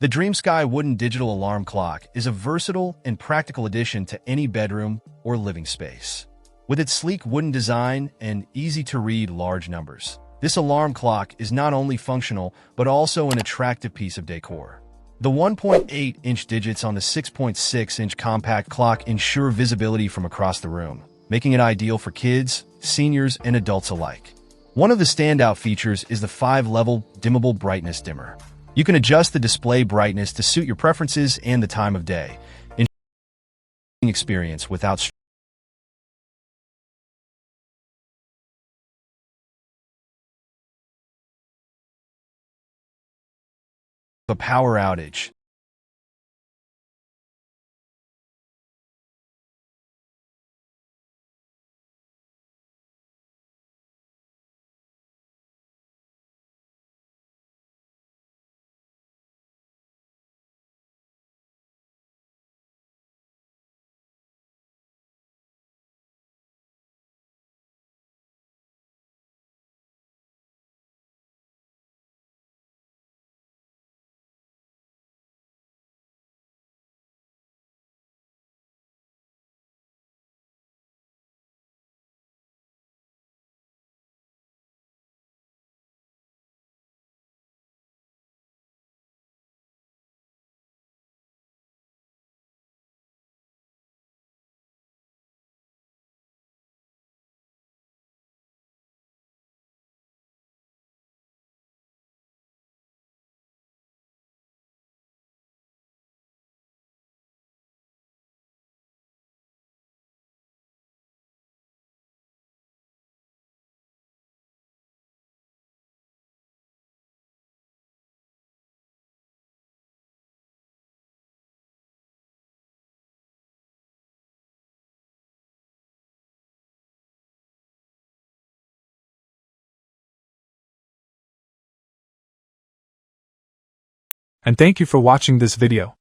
The DreamSky wooden digital alarm clock is a versatile and practical addition to any bedroom or living space. With its sleek wooden design and easy-to-read large numbers, this alarm clock is not only functional but also an attractive piece of decor. The 1.8-inch digits on the 6.6-inch compact clock ensure visibility from across the room, making it ideal for kids, seniors, and adults alike. One of the standout features is the 5-level dimmable brightness dimmer. You can adjust the display brightness to suit your preferences and the time of day, ensuring experience without a power outage. And thank you for watching this video.